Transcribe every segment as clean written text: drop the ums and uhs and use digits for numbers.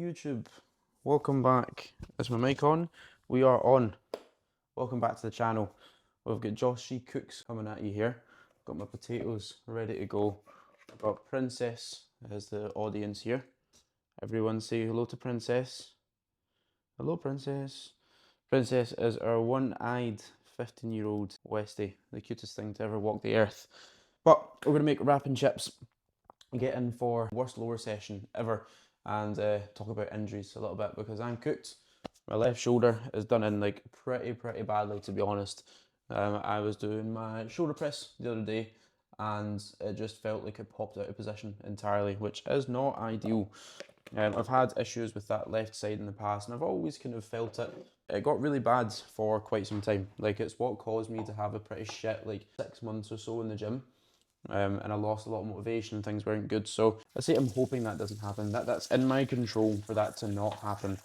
YouTube, welcome back. Is my mic on? We are on. Welcome back to the channel. We've got Josh C Cooks coming at you here. Got my potatoes ready to go. I've got Princess as the audience here. Everyone say hello to Princess. Hello Princess. Princess is our one-eyed 15-year-old Westie, the cutest thing to ever walk the earth. But we're going to make wrapping chips, get in for worst lower session ever, and talk about injuries a little bit because I'm cooked. My left shoulder is done in like pretty badly, to be honest. I was doing my shoulder press the other day and it just felt like it popped out of position entirely, which is not ideal. I've had issues with that left side in the past and I've always kind of felt it. It got really bad for quite some time. Like, it's what caused me to have a pretty shit like 6 months or so in the gym. And I lost a lot of motivation and things weren't good. So I say I'm hoping that doesn't happen. That's in my control for that to not happen.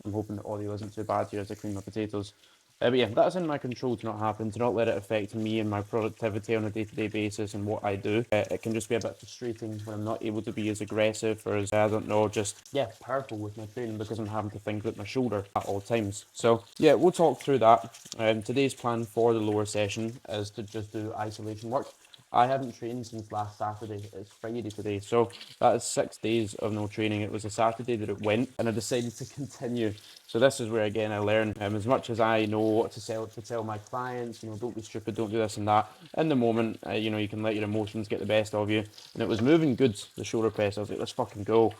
I'm hoping the audio isn't too bad here as I clean my potatoes. But yeah, that's in my control to not happen, to not let it affect me and my productivity on a day-to-day basis and what I do. It can just be a bit frustrating when I'm not able to be as aggressive or as, I don't know, just, yeah, powerful with my training because I'm having to think about my shoulder at all times. So yeah, we'll talk through that. Today's plan for the lower session is to just do isolation work. I haven't trained since last Saturday. It's Friday today, so that is 6 days of no training. It was a Saturday that it went, and I decided to continue. So this is where again I learn. As much as I know what to tell my clients, don't be stupid, don't do this and that. In the moment, you can let your emotions get the best of you. And it was moving good. The shoulder press. I was like, let's fucking go.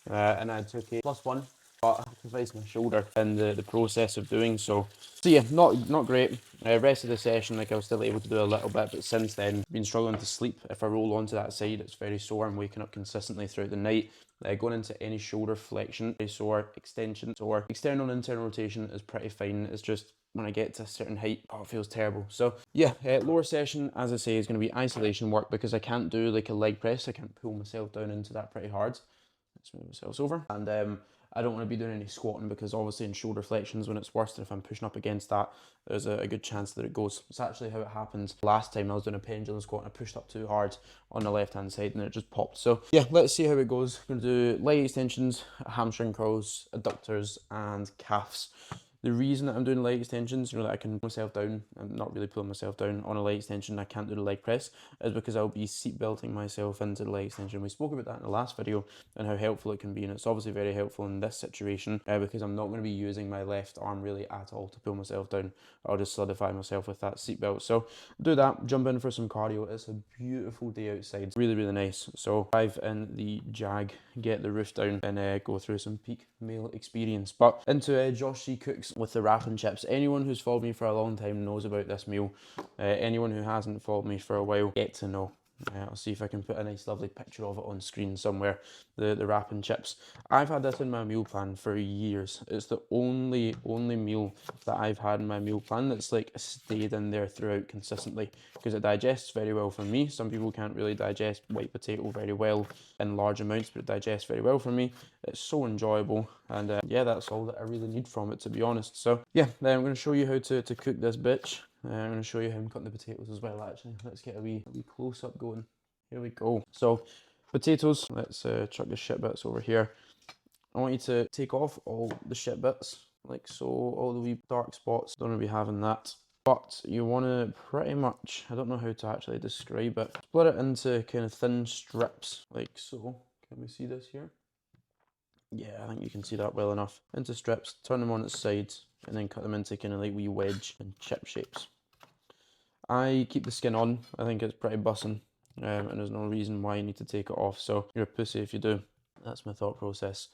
And I took a +1, but I sacrificed my shoulder in the process of doing so. So yeah, not great. Rest of the session, like I was still able to do a little bit, but since then, been struggling to sleep. If I roll onto that side, it's very sore. I'm waking up consistently throughout the night. Going into any shoulder flexion, very sore, extension sore. External and internal rotation is pretty fine. It's just when I get to a certain height, it feels terrible. So yeah, lower session, as I say, is going to be isolation work because I can't do like a leg press. I can't pull myself down into that pretty hard. Let's move ourselves over. And I don't want to be doing any squatting because obviously in shoulder flexions when it's worse, if I'm pushing up against that, there's a good chance that it goes. It's actually how it happened last time I was doing a pendulum squat and I pushed up too hard on the left hand side and it just popped. So yeah, let's see how it goes. I'm going to do leg extensions, hamstring curls, adductors and calves. The reason that I'm doing leg extensions, that I can pull myself down, I'm not really pulling myself down on a leg extension, I can't do the leg press, is because I'll be seat belting myself into the leg extension. We spoke about that in the last video and how helpful it can be, and it's obviously very helpful in this situation because I'm not going to be using my left arm really at all to pull myself down. I'll just solidify myself with that seat belt. So do that, jump in for some cardio. It's a beautiful day outside, really nice. So drive in the Jag, get the roof down and go through some peak meal experience. But into Josh C Cooks with the wrapping chips. Anyone who's followed me for a long time knows about this meal. Anyone who hasn't followed me for a while, get to know. I'll see if I can put a nice lovely picture of it on screen somewhere, the wrapping chips. I've had this in my meal plan for years. It's the only meal that I've had in my meal plan that's like stayed in there throughout consistently because it digests very well for me. Some people can't really digest white potato very well in large amounts, but it digests very well for me. It's so enjoyable, and yeah, that's all that I really need from it, to be honest. So yeah, then I'm going to show you how to cook this bitch. I'm going to show you how I'm cutting the potatoes as well, actually. Let's get a wee close-up going. Here we go. So, potatoes, let's chuck the shit bits over here. I want you to take off all the shit bits, like so, all the wee dark spots. Don't want to be having that. But you want to pretty much, I don't know how to actually describe it, split it into kind of thin strips, like so. Can we see this here? Yeah, I think you can see that well enough. Into strips, turn them on its sides, and then cut them into kind of like wee wedge and chip shapes. I keep the skin on. I think it's pretty bussin', and there's no reason why you need to take it off, so you're a pussy if you do. That's my thought process.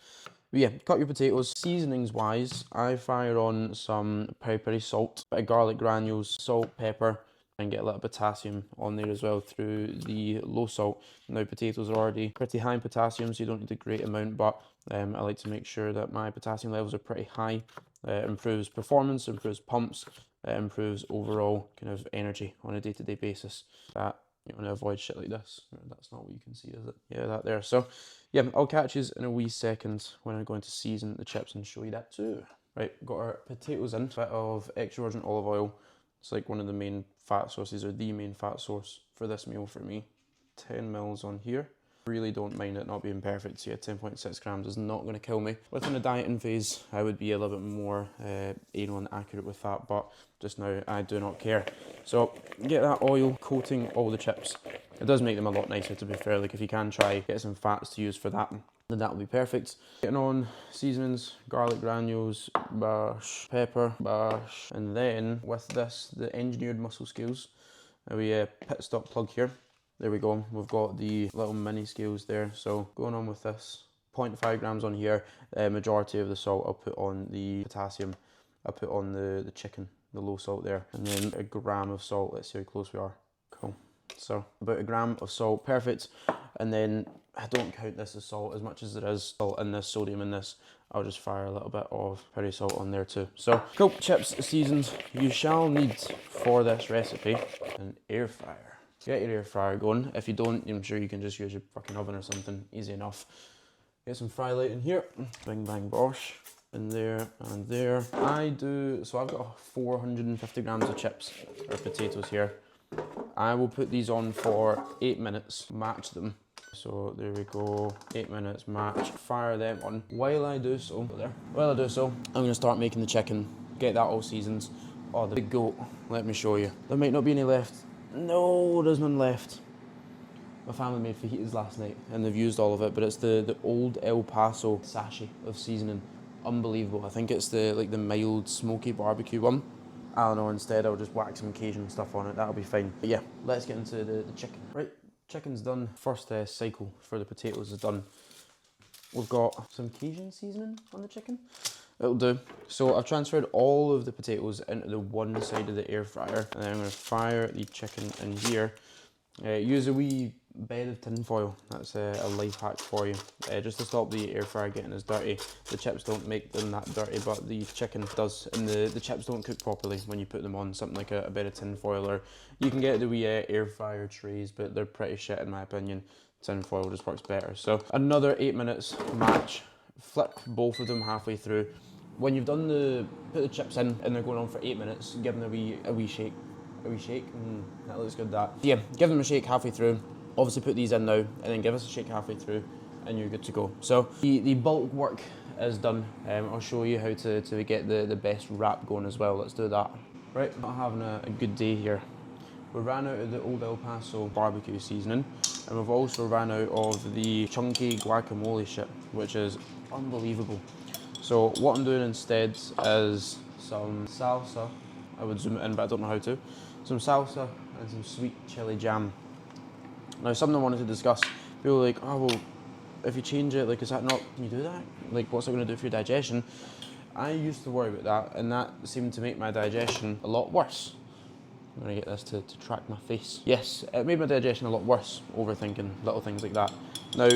But yeah, cut your potatoes. Seasonings wise, I fire on some peri salt, a bit of garlic granules, salt, pepper, and get a little potassium on there as well through the low salt. Now potatoes are already pretty high in potassium, so you don't need a great amount, but I like to make sure that my potassium levels are pretty high. It improves performance, improves pumps, it improves overall kind of energy on a day-to-day basis. That you want to avoid shit like this. That's not what you can see, is it? Yeah, that there. So yeah, I'll catch you in a wee second when I'm going to season the chips and show you that too. Right, got our potatoes in. A bit of extra virgin olive oil. It's like one of the main fat sources, or the main fat source for this meal for me. 10 mils on here. Really don't mind it not being perfect, so yeah, 10.6 grams is not going to kill me. Within a dieting phase, I would be a little bit more anal and accurate with that, but just now I do not care. So get that oil coating all the chips. It does make them a lot nicer, to be fair. Like, if you can try get some fats to use for that, then that will be perfect. Getting on seasonings, garlic granules, bash, pepper, bash, and then with this, the engineered muscle scales, we pit stop plug here. There we go, we've got the little mini scales there. So going on with this, 0.5 grams on here. Majority of the salt I'll put on the potassium. I'll put on the chicken, the low salt there. And then a gram of salt. Let's see how close we are. Cool. So about a gram of salt, perfect. And then I don't count this as salt as much as there is salt in this, sodium in this. I'll just fire a little bit of perry salt on there too. So cool, chips seasoned. You shall need for this recipe an air fryer. Get your air fryer going. If you don't, I'm sure you can just use your fucking oven or something. Easy enough. Get some fry light in here. Bing bang bosh. In there and there. So I've got 450 grams of chips or potatoes here. I will put these on for 8 minutes, match them. So there we go, 8 minutes match, fire them on. While I do so, I'm gonna start making the chicken, get that all seasoned. Oh, the big goat, let me show you. There might not be any left. No, there's none left. My family made fajitas last night and they've used all of it, but it's the old El Paso sachet of seasoning. Unbelievable. I think it's the mild smoky barbecue one. I don't know, instead I'll just whack some Cajun stuff on it, that'll be fine. But yeah, let's get into the chicken. Right, chicken's done. First cycle for the potatoes is done. We've got some Cajun seasoning on the chicken. It'll do. So I've transferred all of the potatoes into the one side of the air fryer, and then I'm going to fire the chicken in here. Use a wee bed of tin foil. That's a life hack for you, just to stop the air fryer getting as dirty. The chips don't make them that dirty, but the chicken does, and the chips don't cook properly when you put them on something like a bed of tin foil, or you can get the wee air fryer trays, but they're pretty shit in my opinion. Tin foil just works better. So another 8 minutes match. Flip both of them halfway through. When you've done put the chips in and they're going on for 8 minutes, give them a wee shake. A wee shake, that looks good, that. Yeah, give them a shake halfway through. Obviously put these in now, and then give us a shake halfway through, and you're good to go. So the bulk work is done. I'll show you how to get the best wrap going as well. Let's do that. Right, not having a good day here. We ran out of the old El Paso barbecue seasoning, and we've also ran out of the chunky guacamole shit, which is unbelievable. So what I'm doing instead is some salsa. I would zoom it in, but I don't know how to. Some salsa and some sweet chili jam. Now, something I wanted to discuss. People are like, oh well, if you change it, like, is that not, can you do that? Like, what's it going to do for your digestion? I used to worry about that, and that seemed to make my digestion a lot worse. I'm going to get this to track my face. Yes, it made my digestion a lot worse, overthinking little things like that. Now,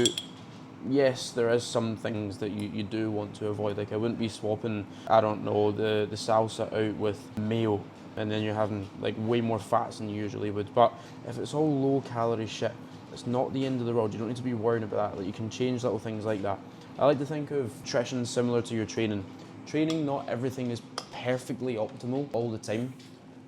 yes, there is some things that you do want to avoid. Like, I wouldn't be swapping, I don't know, the salsa out with mayo, and then you're having like way more fats than you usually would. But if it's all low calorie shit, it's not the end of the world. You don't need to be worrying about that. Like, you can change little things like that. I like to think of nutrition similar to your training. Training, not everything is perfectly optimal all the time.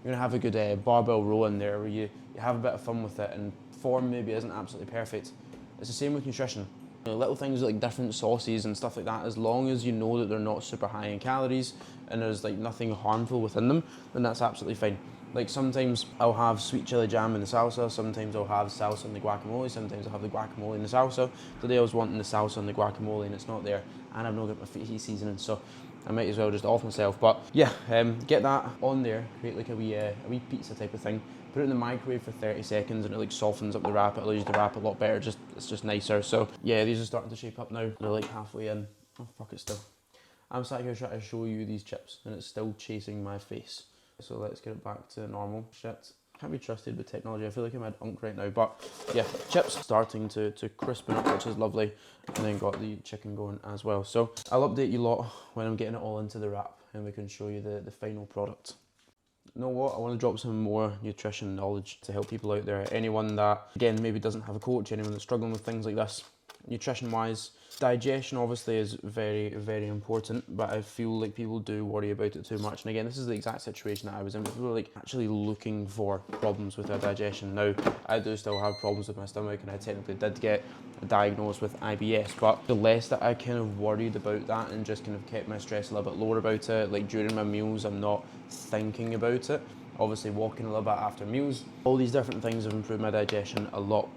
You're gonna have a good barbell row in there where you have a bit of fun with it, and form maybe isn't absolutely perfect. It's the same with nutrition. You know, little things like different sauces and stuff like that, as long as you know that they're not super high in calories and there's like nothing harmful within them, then that's absolutely fine. Like, sometimes I'll have sweet chili jam in the salsa, sometimes I'll have salsa in the guacamole, sometimes I'll have the guacamole in the salsa. Today I was wanting the salsa and the guacamole and it's not there, and I've not got my fajita seasoning, so I might as well just off myself. But yeah, get that on there, create like a wee pizza type of thing. Put it in the microwave for 30 seconds and it like softens up the wrap. It allows you to wrap a lot better. It's just nicer. So yeah, these are starting to shape up now. They're like halfway in. Oh fuck it still. I'm sat here trying to show you these chips and it's still chasing my face. So let's get it back to normal. Shit. Can't be trusted with technology. I feel like I'm at unk right now. But yeah, chips starting to crispen up, which is lovely. And then got the chicken going as well. So I'll update you lot when I'm getting it all into the wrap and we can show you the final product. You know what, I want to drop some more nutrition knowledge to help people out there. Anyone that, again, maybe doesn't have a coach, anyone that's struggling with things like this. Nutrition wise, Digestion obviously is very, very important, but I feel like people do worry about it too much. And again, this is the exact situation that I was in. People were like actually looking for problems with their digestion. Now, I do still have problems with my stomach, and I technically did get diagnosed with IBS, but the less that I kind of worried about that and just kind of kept my stress a little bit lower about it, like during my meals, I'm not thinking about it. Obviously walking a little bit after meals, all these different things have improved my digestion a lot.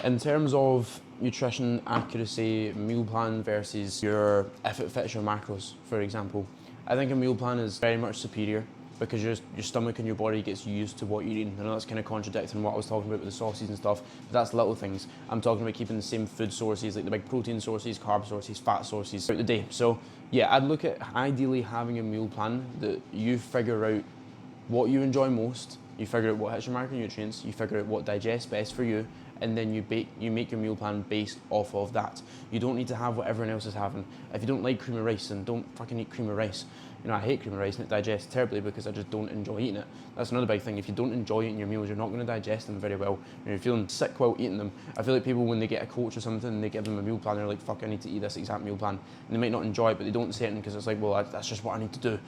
In terms of nutrition accuracy, meal plan versus if it fits your macros, for example, I think a meal plan is very much superior because your stomach and your body gets used to what you're eating. I know that's kind of contradicting what I was talking about with the sauces and stuff, but that's little things. I'm talking about keeping the same food sources, like the big protein sources, carb sources, fat sources throughout the day. So yeah, I'd look at ideally having a meal plan that you figure out what you enjoy most, you figure out what hits your macronutrients, you figure out what digests best for you, and then you make your meal plan based off of that. You don't need to have what everyone else is having. If you don't like cream of rice, then don't fucking eat cream of rice. You know, I hate cream of rice and it digests terribly because I just don't enjoy eating it. That's another big thing. If you don't enjoy eating your meals, you're not going to digest them very well. And you're feeling sick while eating them. I feel like people, when they get a coach or something and they give them a meal plan, they're like, fuck, I need to eat this exact meal plan. And they might not enjoy it, but they don't say it because it's like, well, that's just what I need to do.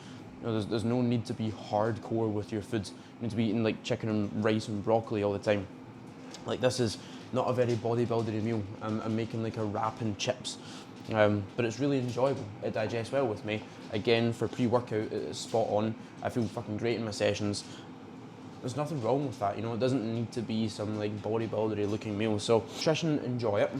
You know, there's no need to be hardcore with your foods. You need to be eating like chicken and rice and broccoli all the time. Like, this is not a very bodybuildery meal. I'm making like a wrap and chips, but it's really enjoyable. It digests well with me. Again, for pre-workout, it's spot on. I feel fucking great in my sessions. There's nothing wrong with that, you know. It doesn't need to be some like bodybuildery looking meal. So nutrition, enjoy it.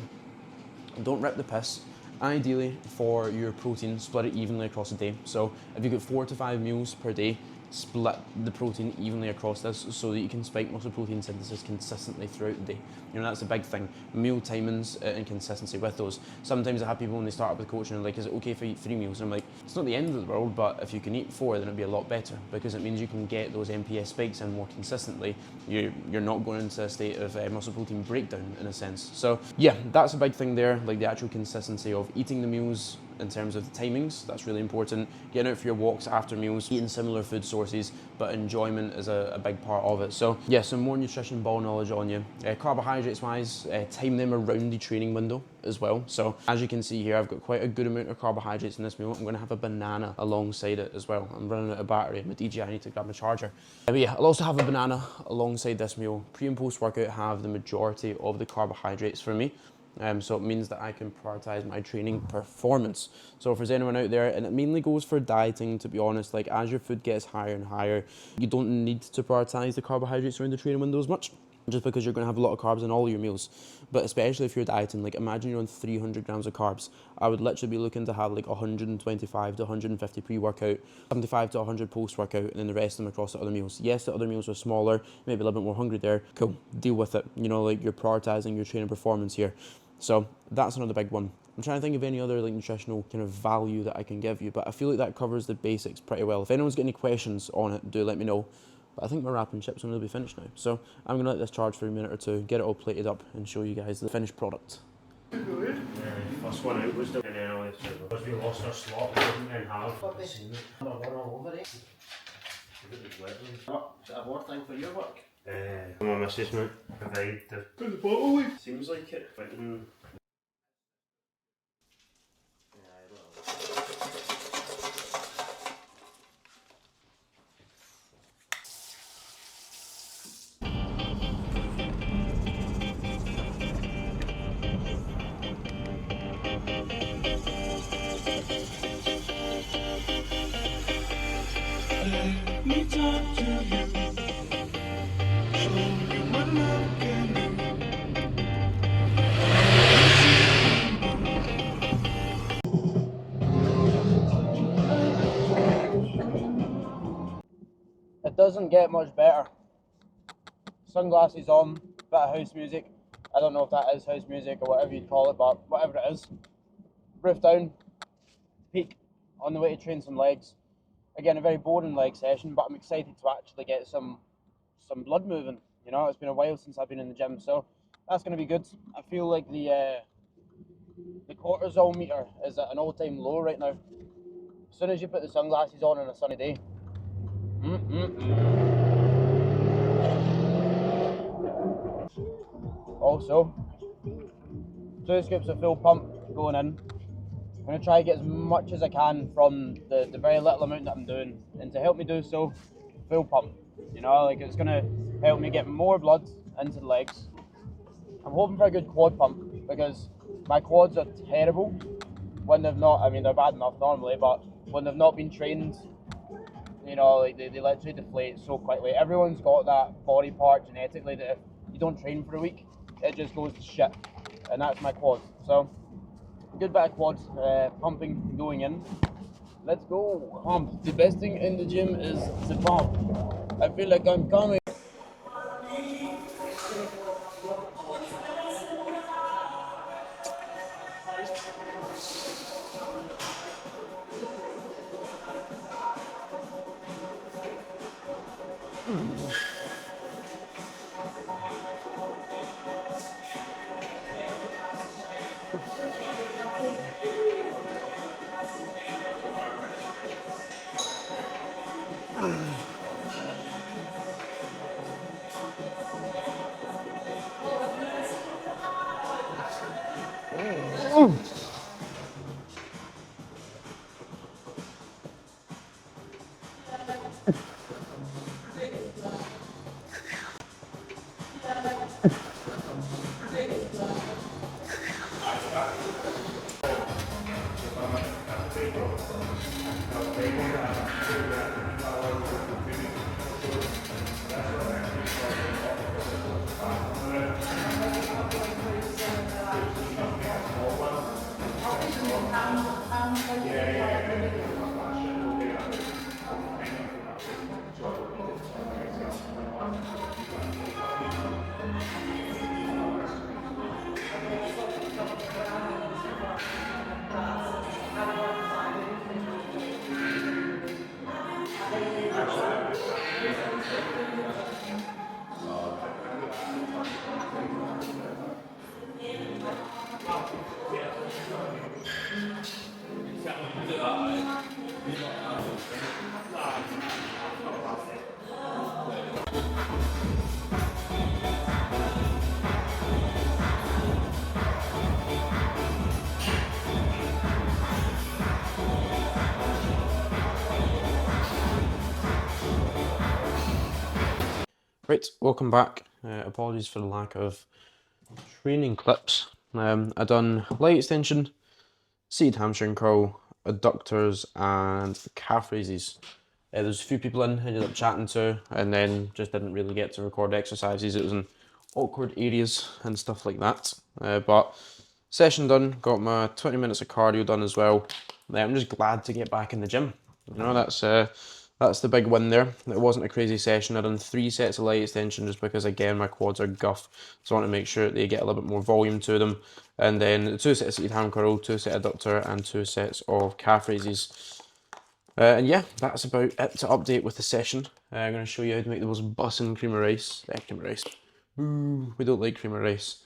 Don't rip the piss. Ideally, for your protein, split it evenly across the day. So if you get 4 to 5 meals per day, split the protein evenly across this so that you can spike muscle protein synthesis consistently throughout the day. You know, that's a big thing. Meal timings and consistency with those. Sometimes I have people when they start up with coaching and like, is it okay if I eat 3 meals? And I'm like, it's not the end of the world, but if you can eat 4, then it'd be a lot better because it means you can get those MPS spikes in more consistently. You're not going into a state of muscle protein breakdown in a sense. So yeah, that's a big thing there, like the actual consistency of eating the meals in terms of the timings. That's really important. Getting out for your walks after meals, eating similar food sources, but enjoyment is a big part of it. So yeah, some more nutrition ball knowledge on you. Carbohydrates wise, time them around the training window as well. So as you can see here, I've got quite a good amount of carbohydrates in this meal. I'm going to have a banana alongside it as well. I'm running out of battery. I'm a DJ, I need to grab my charger. But yeah, I'll also have a banana alongside this meal. Pre and post workout have the majority of the carbohydrates for me. So it means that I can prioritize my training performance. So if there's anyone out there, and it mainly goes for dieting, to be honest, like as your food gets higher and higher, you don't need to prioritize the carbohydrates around the training window as much, just because you're going to have a lot of carbs in all your meals. But especially if you're dieting, like imagine you're on 300 grams of carbs. I would literally be looking to have like 125 to 150 pre-workout, 75 to 100 post-workout, and then the rest of them across the other meals. Yes, the other meals are smaller, maybe a little bit more hungry there. Cool, deal with it. You know, like you're prioritizing your training performance here. So that's another big one. I'm trying to think of any other like nutritional kind of value that I can give you, but I feel like that covers the basics pretty well. If anyone's got any questions on it, do let me know. But I think my wrap and chips will be finished now. So I'm gonna let this charge for a minute or two, get it all plated up and show you guys the finished product. First one out was the because we lost our slot, we didn't then have seen it. Number 1 all over it. What? Is it a more thing for your work? My missus might provide the bottle leaf. Seems like it, but Let me talk to you, show you what love can do. It doesn't get much better. Sunglasses on, bit of house music. I don't know if that is house music or whatever you'd call it, but whatever it is. Roof down, peak, on the way to train some legs. Again, a very boring leg session, but I'm excited to actually get some blood moving. You know, it's been a while since I've been in the gym, so that's going to be good. I feel like the cortisol meter is at an all-time low right now. As soon as you put the sunglasses on a sunny day, Also, 2 scoops of full pump going in. I'm going to try to get as much as I can from the very little amount that I'm doing, and to help me do so, full pump. You know, like it's going to help me get more blood into the legs. I'm hoping for a good quad pump because my quads are terrible when they've not, I mean, they're bad enough normally, but when they've not been trained, you know, like they literally deflate so quickly. Everyone's got that body part genetically that if you don't train for a week, it just goes to shit. And that's my quads. So, good bit of quads pumping going in. Let's go. Pump. The best thing in the gym is the pump. I feel like I'm coming. Right, welcome back. Apologies for the lack of training clips. I done leg extension, seated hamstring curl, adductors, and calf raises. There's a few people in, I ended up chatting to, and then just didn't really get to record exercises. It was in awkward areas and stuff like that. But session done, got my 20 minutes of cardio done as well. I'm just glad to get back in the gym. You know, that's the big win there. It wasn't a crazy session. I done 3 sets of leg extension just because, again, my quads are guff. So I want to make sure they get a little bit more volume to them. And then 2 sets of seated ham curl, 2 sets of adductor, and 2 sets of calf raises. And yeah, that's about it to update with the session. I'm going to show you how to make the most bussin' cream of rice. Cream of rice. Ooh, we don't like cream of rice.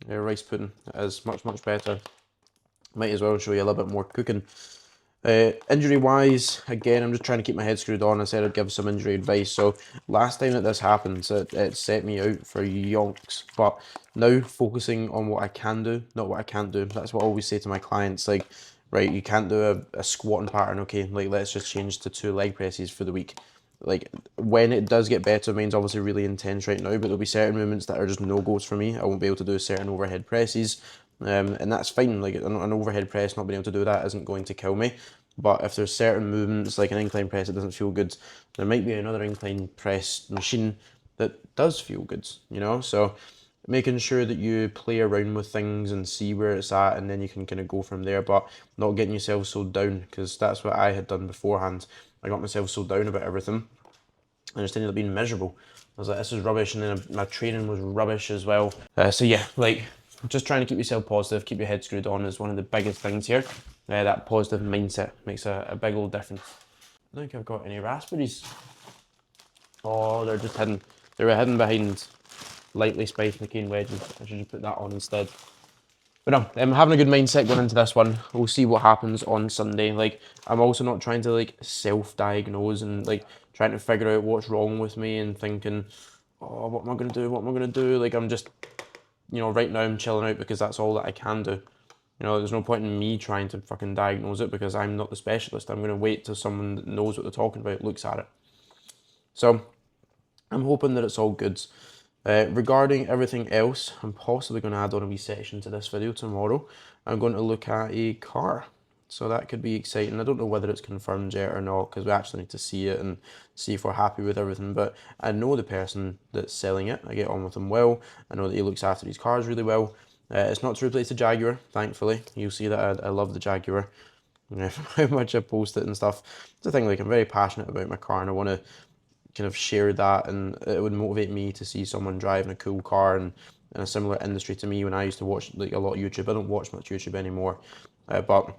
Rice pudding is much, much better. Might as well show you a little bit more cooking. Injury wise, again, I'm just trying to keep my head screwed on. I said I'd give some injury advice. So last time that this happened, it set me out for yonks. But now focusing on what I can do, not what I can't do. That's what I always say to my clients. Like, right, you can't do a squatting pattern. Okay, like let's just change to 2 leg presses for the week. Like when it does get better, mine's obviously really intense right now, but there'll be certain movements that are just no-goes for me. I won't be able to do certain overhead presses. And that's fine. Like an overhead press, not being able to do that isn't going to kill me. But if there's certain movements, like an incline press, that doesn't feel good, there might be another incline press machine that does feel good, you know? So making sure that you play around with things and see where it's at, and then you can kind of go from there, but not getting yourself so down, because that's what I had done beforehand. I got myself so down about everything, and just ended up being miserable. I was like, this is rubbish, and then my training was rubbish as well. So yeah, like, just trying to keep yourself positive, keep your head screwed on is one of the biggest things here. That positive mindset makes a big old difference. I don't think I've got any raspberries. Oh, they're just hidden. They were hidden behind lightly spiced McCain wedges. I should just put that on instead. But no, I'm having a good mindset going into this one. We'll see what happens on Sunday. Like, I'm also not trying to like self-diagnose and like trying to figure out what's wrong with me and thinking, oh, what am I gonna do? What am I gonna do? Like, I'm just, you know, right now I'm chilling out because that's all that I can do. You know, there's no point in me trying to fucking diagnose it because I'm not the specialist. I'm going to wait till someone that knows what they're talking about looks at it. So I'm hoping that it's all good. Regarding everything else, I'm possibly going to add on a wee section to this video tomorrow. I'm going to look at a car. So that could be exciting. I don't know whether it's confirmed yet or not because we actually need to see it and see if we're happy with everything. But I know the person that's selling it. I get on with him well. I know that he looks after his cars really well. It's not to replace the Jaguar, thankfully. You'll see that I love the Jaguar. You know, how much I post it and stuff. It's the thing, like, I'm very passionate about my car and I want to kind of share that, and it would motivate me to see someone driving a cool car and in a similar industry to me when I used to watch like a lot of YouTube. I don't watch much YouTube anymore, but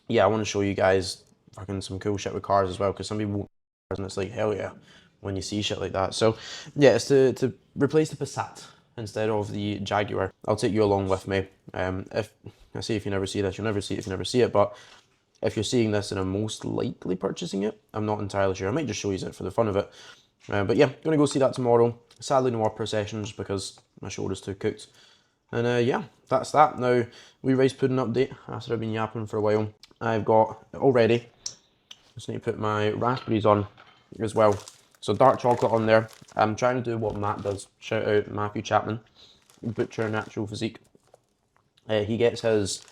yeah, I want to show you guys fucking some cool shit with cars as well, because some people won't cars and it's like, hell yeah, when you see shit like that. So yeah, it's to replace the Passat instead of the Jaguar. I'll take you along with me. If I say if you never see this, you'll never see it if you never see it, but if you're seeing this and I'm most likely purchasing it, I'm not entirely sure. I might just show you it for the fun of it. But yeah, gonna go see that tomorrow. Sadly, no upper sessions because my shoulder's too cooked. And yeah, that's that. Now, wee rice pudding update after I've been yapping for a while. I've got already, just need to put my raspberries on as well. So dark chocolate on there. I'm trying to do what Matt does. Shout out Matthew Chapman, Butcher Natural Physique. He gets his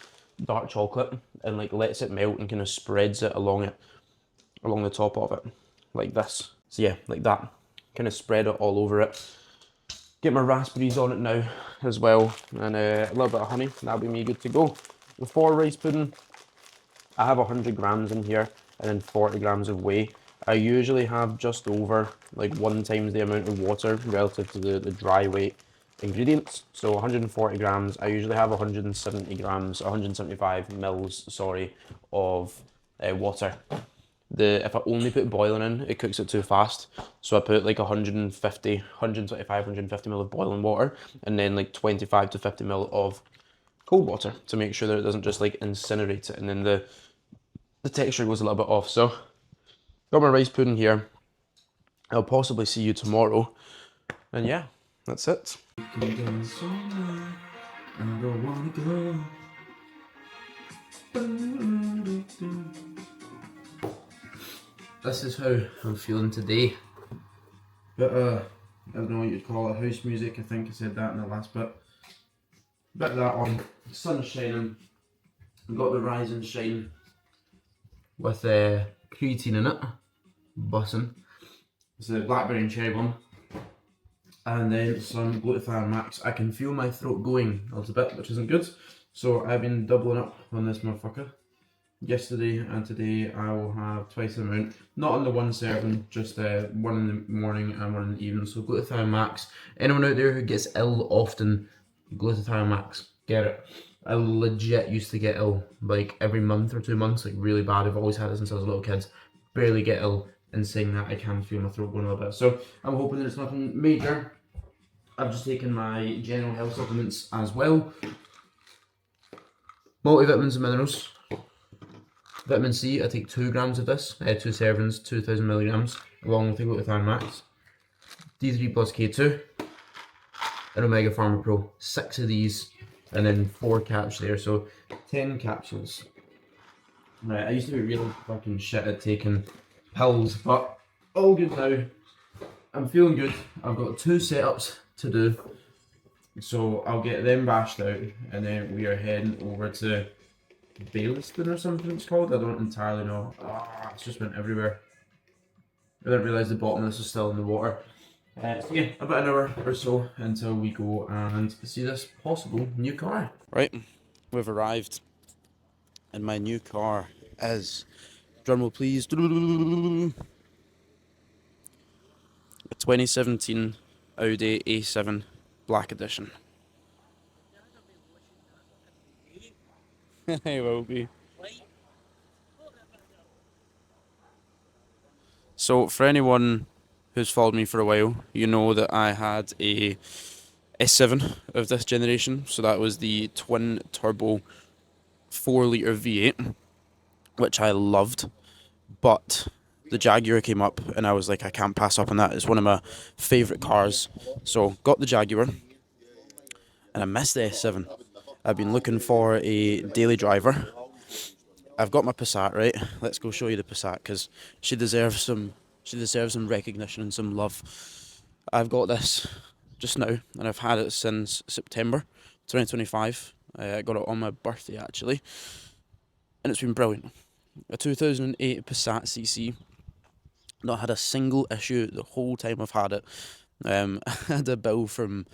dark chocolate and like lets it melt and kind of spreads it along the top of it, like this. So yeah, like that. Kind of spread it all over it. Get my raspberries on it now as well, and a little bit of honey. That'll be me good to go. For rice pudding, I have 100 grams in here and then 40 grams of whey. I usually have just over like 1 times the amount of water relative to the dry weight ingredients. So 140 grams, I usually have 170 grams, 175 mils, sorry, of water. If I only put boiling in, it cooks it too fast. So I put like 150, 125, 150 mil of boiling water and then like 25 to 50 mil of cold water to make sure that it doesn't just like incinerate it and then the texture goes a little bit off. So got my rice pudding here. I'll possibly see you tomorrow. And yeah, that's it. This is how I'm feeling today. Bit I don't know what you'd call it, house music. I think I said that in the last bit. Bit of that on. The sun's shining. I've got the Rise and Shine with creatine in it. Bussin'. It's the blackberry and cherry one. And then some glutathione max. I can feel my throat going a little bit, which isn't good. So I've been doubling up on this motherfucker. Yesterday and today I will have twice the amount. Not on the one serving, just one in the morning and one in the evening. So glutathione max. Anyone out there who gets ill often, glutathione max, get it. I legit used to get ill like every month or 2 months, like really bad. I've always had it since I was a little kid. Barely get ill, and saying that I can feel my throat going a little bit. So I'm hoping that it's nothing major. I've just taken my general health supplements as well. Multivitamins and minerals. Vitamin C, I take 2 grams of this, 2 servings, 2,000 milligrams, along with the glutathione max. D3 plus K2, and Omega Pharma Pro, 6 of these, and then 4 caps there, so 10 capsules. Right, I used to be really fucking shit at taking pills, but all good now. I'm feeling good. I've got 2 setups to do, so I'll get them bashed out, and then we are heading over to Baileystown or something it's called. I don't entirely know. It's just went everywhere. I didn't realise the bottom of this was still in the water. So yeah, about an hour or so until we go and see this possible new car. Right, we've arrived, and my new car is, drumroll please, a 2017 Audi A7 Black Edition. It will be. So for anyone who's followed me for a while, you know that I had a S7 of this generation. So that was the twin turbo 4-litre V8, which I loved. But the Jaguar came up and I was like, I can't pass up on that. It's one of my favourite cars. So got the Jaguar and I missed the S7. I've been looking for a daily driver. I've got my Passat, right? Let's go show you the Passat because she deserves some recognition and some love. I've got this just now, and I've had it since September 2025. I got it on my birthday actually, and it's been brilliant. A 2008 Passat CC. Not had a single issue the whole time I've had it. I had a bill from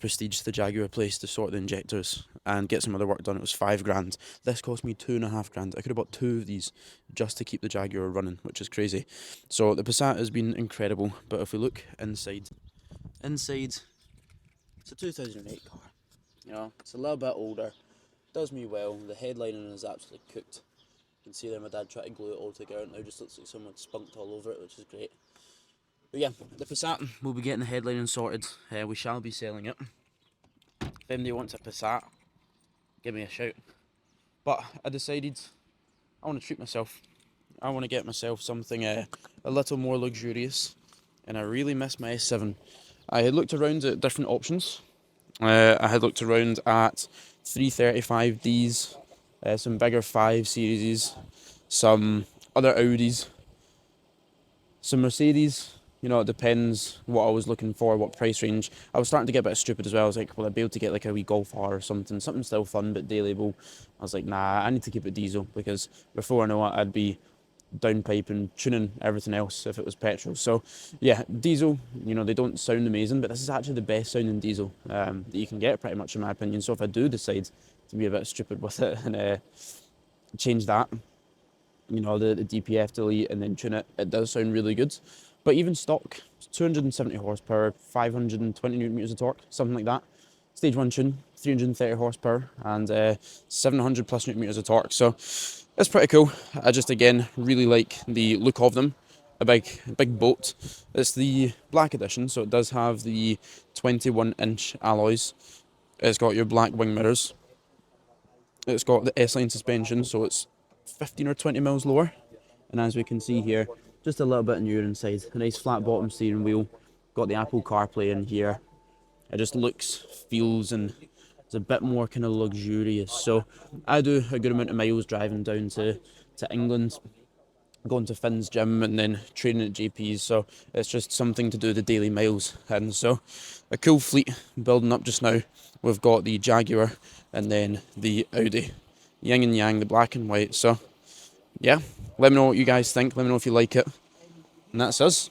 Prestige to the Jaguar place to sort the injectors and get some other work done. It was £5 grand. This cost me £2.5 grand. I could have bought 2 of these just to keep the Jaguar running, which is crazy. So the Passat has been incredible. But if we look inside, it's a 2008 car. You know, it's a little bit older. Does me well. The headlining is absolutely cooked. You can see there my dad tried to glue it all together. It now just looks like someone spunked all over it, which is great. But yeah, the Passat, we'll be getting the headlining sorted. We shall be selling it. If anybody wants a Passat, give me a shout. But I decided I want to treat myself. I want to get myself something a little more luxurious. And I really miss my S7. I had looked around at different options. I had looked around at 335Ds, some bigger 5 Series, some other Audis, some Mercedes. You know, it depends what I was looking for, what price range. I was starting to get a bit stupid as well. I was like, will I be able to get like a wee Golf R or something still fun but dailyable? I was like, nah, I need to keep it diesel because before I know it, I'd be downpiping, tuning everything else if it was petrol. So yeah, diesel, you know, they don't sound amazing, but this is actually the best sounding diesel that you can get pretty much in my opinion. So if I do decide to be a bit stupid with it and change that, you know, the DPF delete and then tune it, it does sound really good. But even stock, 270 horsepower, 520 newton meters of torque, something like that. Stage 1 tune, 330 horsepower and 700 plus newton meters of torque. So it's pretty cool. I just, again, really like the look of them. A big boat. It's the black edition, so it does have the 21-inch alloys. It's got your black wing mirrors. It's got the S-line suspension, so it's 15 or 20 mils lower. And as we can see here, just a little bit newer inside. A nice flat bottom steering wheel. Got the Apple CarPlay in here. It just looks, feels, and it's a bit more kind of luxurious. So I do a good amount of miles driving down to England, going to Finn's gym and then training at JP's. So it's just something to do the daily miles. And so a cool fleet building up just now. We've got the Jaguar and then the Audi. Yin and yang, the black and white. So yeah, let me know what you guys think. Let me know if you like it. And that's us.